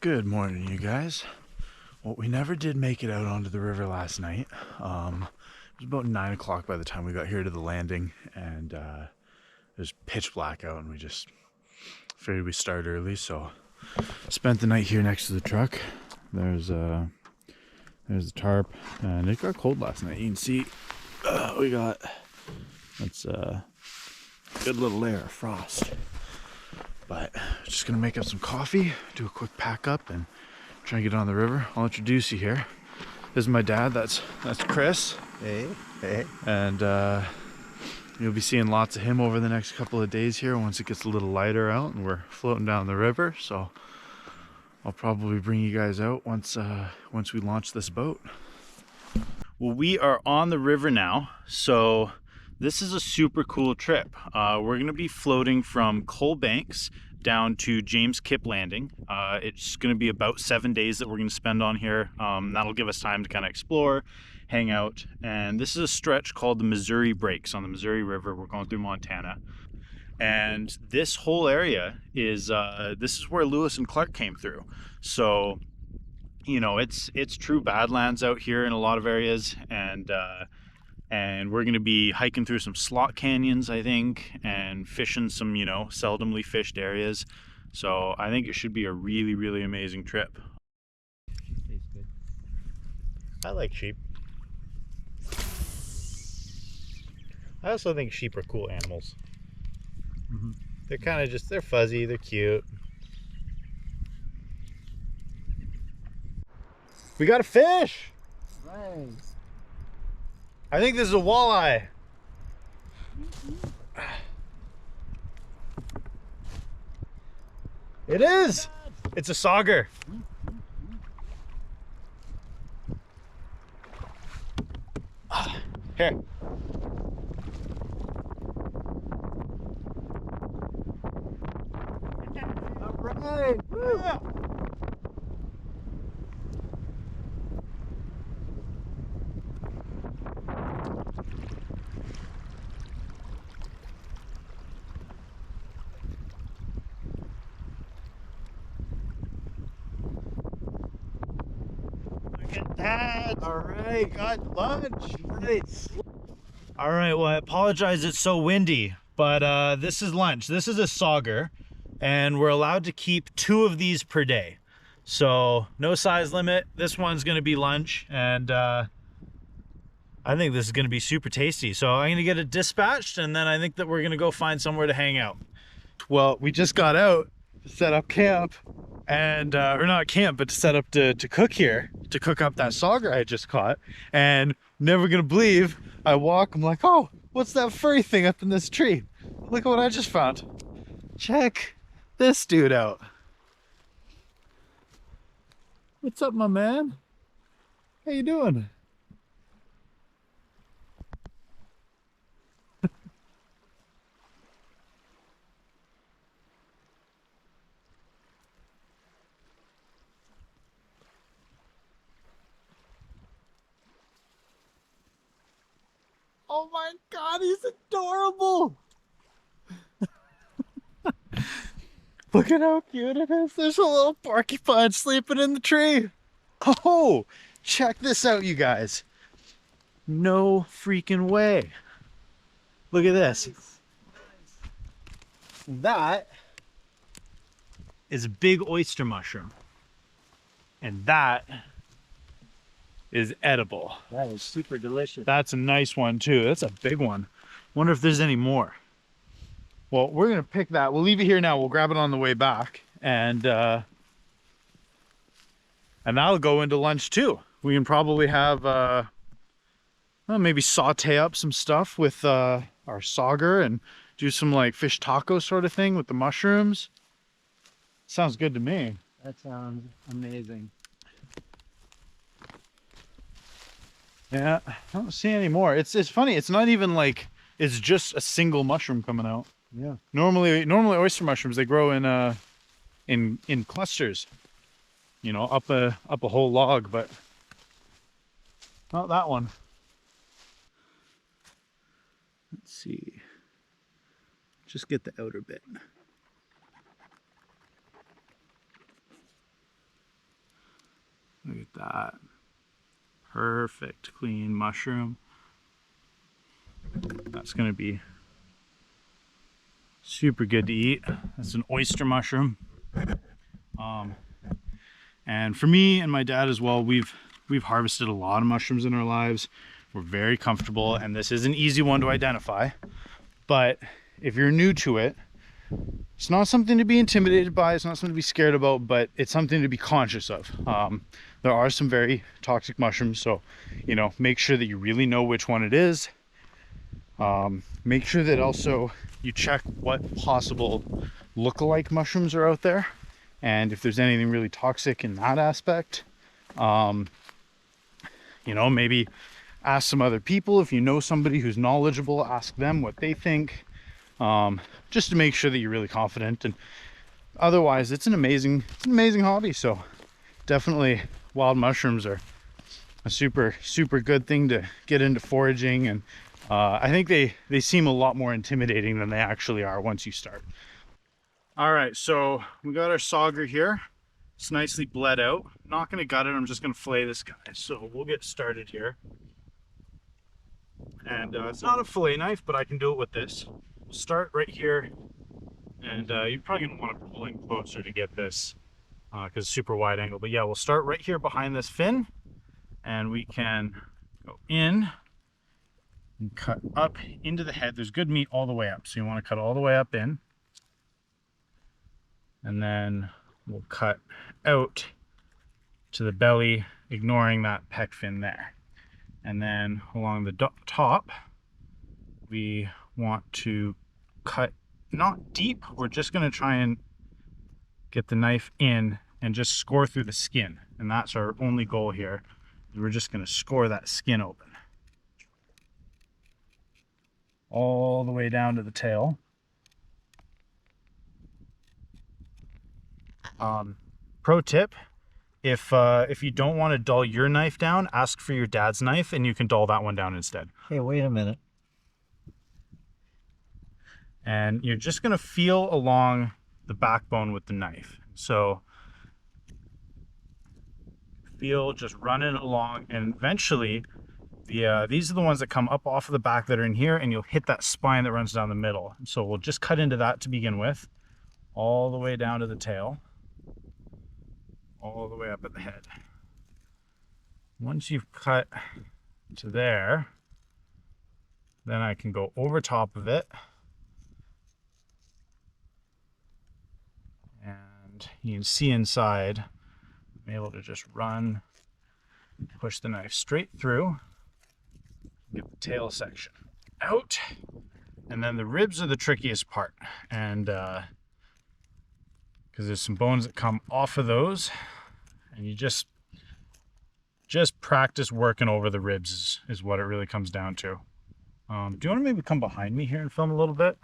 Good morning, you guys. Well, we never did make it out onto the river last night. It was about 9 o'clock by the time we got here to the landing, and it was pitch black out, and we just figured we'd start early, so spent the night here next to the truck. There's the tarp, and it got cold last night. You can see we got, that's a good little layer of frost. But just gonna make up some coffee, do a quick pack up, and try and get on the river. I'll introduce you here. This is my dad. That's Chris. Hey, hey. And you'll be seeing lots of him over the next couple of days here once it gets a little lighter out and we're floating down the river. So I'll probably bring you guys out once we launch this boat. Well, we are on the river now, so this is a super cool trip. We're gonna be floating from Coal Banks down to James Kip Landing. It's gonna be about 7 days that we're gonna spend on here. That'll give us time to kind of explore, hang out. And this is a stretch called the Missouri Breaks on the Missouri River. We're going through Montana. And this whole area is, this is where Lewis and Clark came through. So, you know, it's true Badlands out here in a lot of areas. And we're going to be hiking through some slot canyons, I think, and fishing some, you know, seldomly fished areas. So I think it should be a really, really amazing trip. Tastes good. I like sheep. I also think sheep are cool animals. They're kind of just, they're fuzzy, they're cute. We got a fish! Nice. I think this is a walleye. It is! It's a sauger. Here. All right. Yeah. Look at that. All right. Got lunch. Nice. All right, well, I apologize it's so windy, but this is lunch. This is a sauger, and we're allowed to keep 2 of these per day. So no size limit. This one's gonna be lunch, and I think this is gonna be super tasty. So I'm gonna get it dispatched, and then I think that we're gonna go find somewhere to hang out. Well, we just got out to set up camp, and or not camp, but to set up to cook here, to cook up that sauger I just caught. And never gonna believe, I walk, I'm like, oh, what's that furry thing up in this tree? Look at what I just found. Check this dude out. What's up, my man? How you doing? Oh my God, he's adorable. Look at how cute it is. There's a little porcupine sleeping in the tree. Oh, check this out, you guys. No freaking way. Look at this. That is a big oyster mushroom. And that is edible. That is super delicious. That's a nice one too. That's a big one. Wonder if there's any more. Well, we're gonna pick that. We'll leave it here now. We'll grab it on the way back, and that'll go into lunch too. We can probably have well, maybe saute up some stuff with our sauger and do some like fish taco sort of thing with the mushrooms. Sounds good to me. That sounds amazing. Yeah, I don't see any more. It's funny. It's not even like it's just a single mushroom coming out. Yeah. Normally oyster mushrooms, they grow in clusters. You know, up a whole log, but not that one. Let's see. Just get the outer bit. Look at that. Perfect, clean mushroom. That's gonna be super good to eat. That's an oyster mushroom. And for me and my dad as well, we've harvested a lot of mushrooms in our lives. We're very comfortable, and this is an easy one to identify. But if you're new to it, it's not something to be intimidated by, it's not something to be scared about, but it's something to be conscious of. There are some very toxic mushrooms, so you know, make sure that you really know which one it is. Make sure that also you check what possible look-alike mushrooms are out there, and if there's anything really toxic in that aspect. You know, maybe ask some other people. If you know somebody who's knowledgeable, ask them what they think, just to make sure that you're really confident. And otherwise, it's an amazing hobby. So definitely wild mushrooms are a super good thing to get into foraging, and I think they seem a lot more intimidating than they actually are once you start. All right, so we got our sauger here. It's nicely bled out. I'm not gonna gut it, I'm just gonna fillet this guy. So we'll get started here. And it's not a fillet knife, but I can do it with this. We'll start right here, and you're probably gonna want to pull in closer to get this because it's super wide angle. But yeah, we'll start right here behind this fin, and we can go in and cut up into the head. There's good meat all the way up, so you want to cut all the way up in. And then we'll cut out to the belly, ignoring that pec fin there. And then along the top, we want to cut not deep. We're just going to try and get the knife in and just score through the skin. And that's our only goal here. We're just going to score that skin open all the way down to the tail. Pro tip, if you don't want to dull your knife down, ask for your dad's knife and you can dull that one down instead. Hey, wait a minute. And you're just going to feel along the backbone with the knife. So feel, just running along, and eventually these are the ones that come up off of the back that are in here, and you'll hit that spine that runs down the middle. So we'll just cut into that to begin with, all the way down to the tail, all the way up at the head. Once you've cut to there, then I can go over top of it, and you can see inside. I'm able to just run, push the knife straight through, get the tail section out, and then the ribs are the trickiest part, and because there's some bones that come off of those, and you just practice working over the ribs is what it really comes down to. Do you want to maybe come behind me here and film a little bit?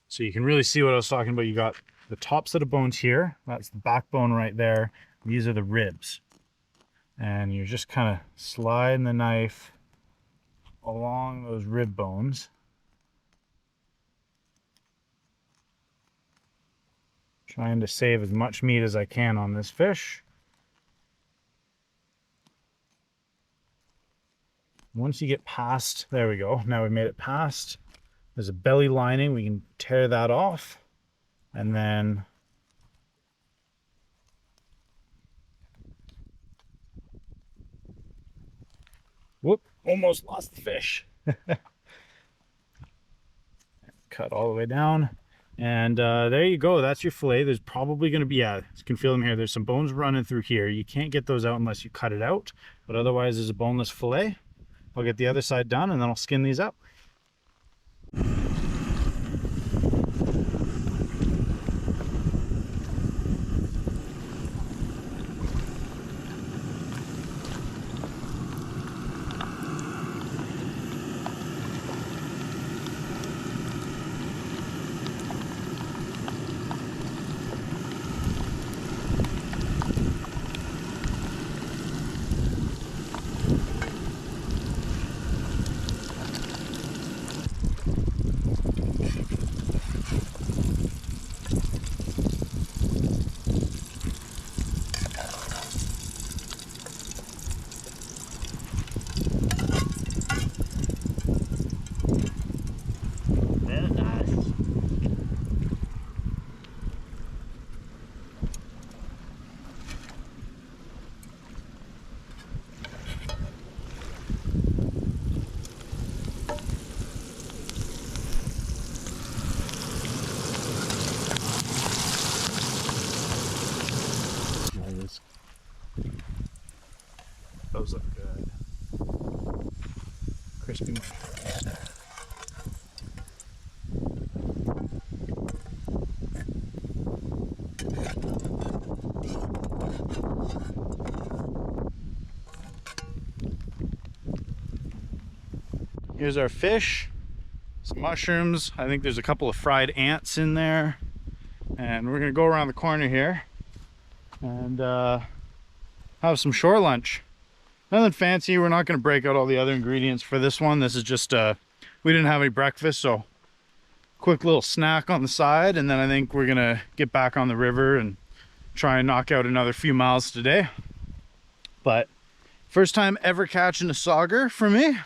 So you can really see what I was talking about. You got the top set of bones here. That's the backbone right there. These are the ribs. And you're just kind of sliding the knife along those rib bones. Trying to save as much meat as I can on this fish. Once you get past, there we go. Now we made it past. There's a belly lining. We can tear that off. And then whoop, almost lost the fish. Cut all the way down. And there you go. That's your fillet. There's probably going to be, yeah, you can feel them here. There's some bones running through here. You can't get those out unless you cut it out. But otherwise, there's a boneless fillet. I'll get the other side done and then I'll skin these up. Here's our fish, some mushrooms. I think there's a couple of fried ants in there. And we're gonna go around the corner here and have some shore lunch. Nothing fancy. We're not gonna break out all the other ingredients for this one. This is just, we didn't have any breakfast, so quick little snack on the side. And then I think we're gonna get back on the river and try and knock out another few miles today. But first time ever catching a sauger for me.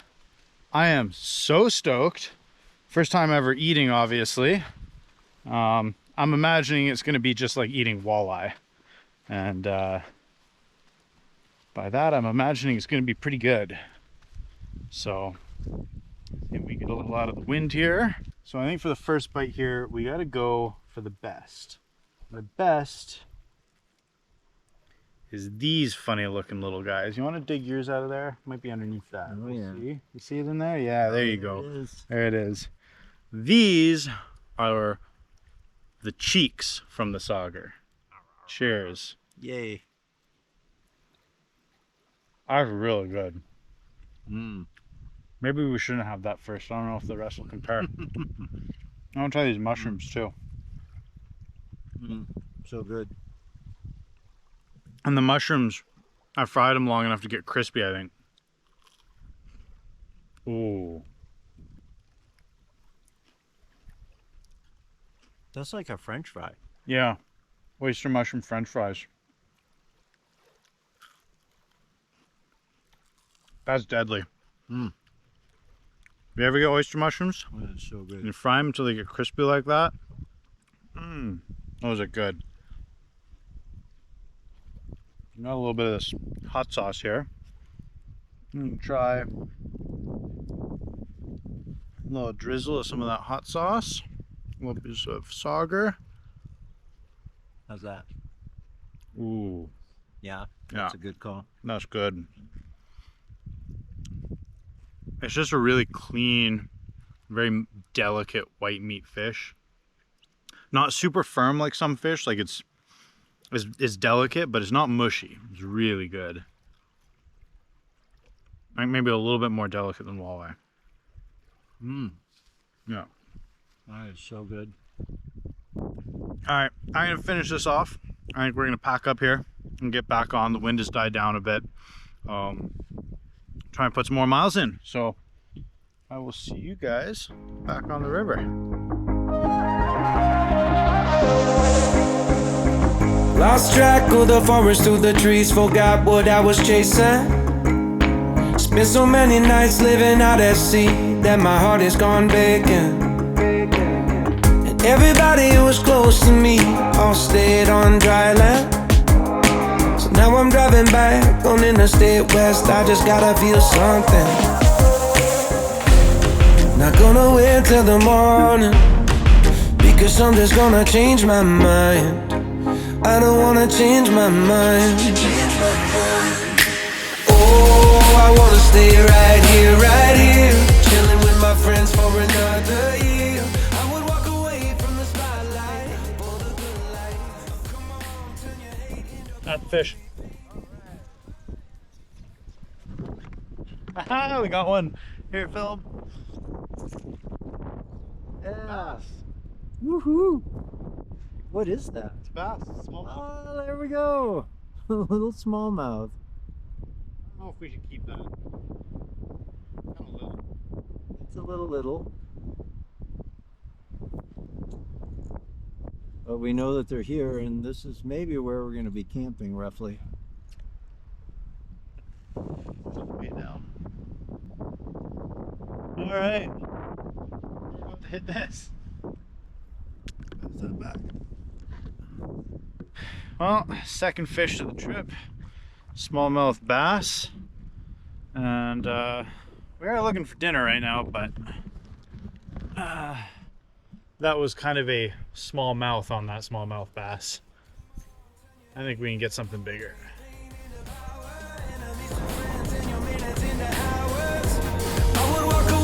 I am so stoked. First time ever eating, obviously. I'm imagining it's going to be just like eating walleye. And by that, I'm imagining it's going to be pretty good. So, if we get a little out of the wind here. So I think for the first bite here, we got to go for the best. The best is these funny looking little guys. You want to dig yours out of there? Might be underneath that. Oh, yeah. See? You see it in there? Yeah, there you go. It is. There it is. These are the cheeks from the sauger. Cheers. Yay. That's really good. Mm. Maybe we shouldn't have that first. I don't know if the rest will compare. I want to try these mushrooms too. Mm. So good. And the mushrooms, I fried them long enough to get crispy, I think. Ooh. That's like a French fry. Yeah. Oyster mushroom French fries. That's deadly. Mm. You ever get oyster mushrooms? Oh, that's so And good. you fry them until they get crispy like that? Mmm. Those are good. Got a little bit of this hot sauce here. Try a little drizzle of some of that hot sauce. A little bit of sauger. How's that? Ooh, Yeah, yeah, that's a good call. that's good. It's just a really clean, very delicate white meat fish. Not super firm like some fish, like it's delicate, but it's not mushy. It's really good. I think maybe a little bit more delicate than walleye. Mm. Yeah. That is so good. Alright, I'm going to finish this off. I think we're going to pack up here and get back on. The wind has died down a bit. Try and put some more miles in. So I will see you guys back on the river. Lost track of the forest through the trees, forgot what I was chasing. Spent so many nights living out at sea that my heart is gone vacant. And everybody who was close to me all stayed on dry land. So now I'm driving back on Interstate West, I just gotta feel something. Not gonna wait till the morning, because something's gonna change my mind. I don't wanna change my mind. Oh, I wanna stay right here, chilling with my friends for another year. I would walk away from the spotlight for the good life. Come on, turn your hate into Not the fish. Haha, we got one. Here, film. Yeah. Woohoo! What is that? It's bass. It's small. I Oh, there we go. A little smallmouth. don't know if we should keep that. Kind of little. It's a little. But we know that they're here, and this is maybe where we're going to be camping, roughly. Way down. All right. We're about to hit this. Pass that back. Well, second fish of the trip. Smallmouth bass. And we are looking for dinner right now, but that was kind of a small mouth on that smallmouth bass. I think we can get something bigger. I would walk away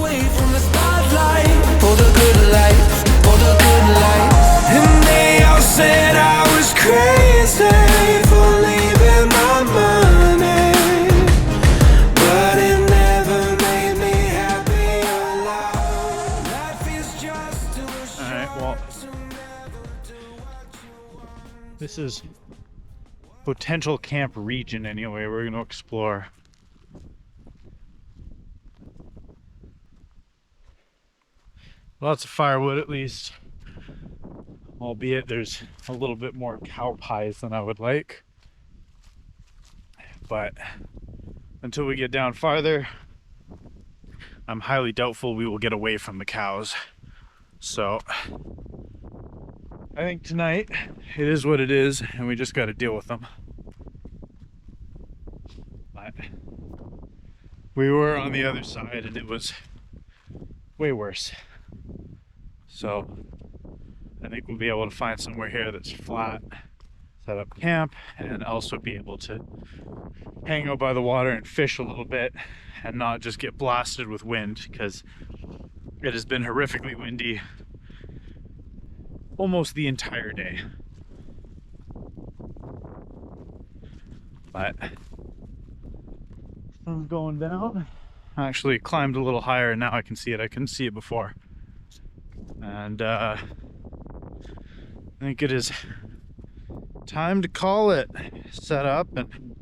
This is potential camp region anyway. We're going to explore. Lots of firewood at least. Albeit there's a little bit more cow pies than I would like. But until we get down farther, I'm highly doubtful we will get away from the cows. So I think tonight it is what it is, and we just got to deal with them. But we were on the other side and it was way worse. So I think we'll be able to find somewhere here that's flat, set up camp, and also be able to hang out by the water and fish a little bit and not just get blasted with wind, because it has been horrifically windy almost the entire day. But sun's going down. I actually climbed a little higher and now I can see it. I couldn't see it before. And I think it is time to call it, set up and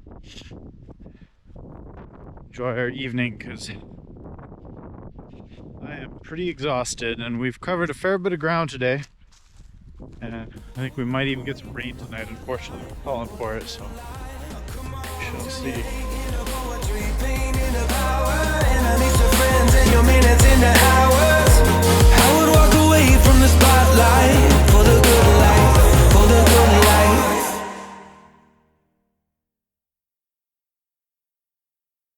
enjoy our evening, because I am pretty exhausted and we've covered a fair bit of ground today. And I think we might even get some rain tonight. Unfortunately, we're calling for it, so we shall see.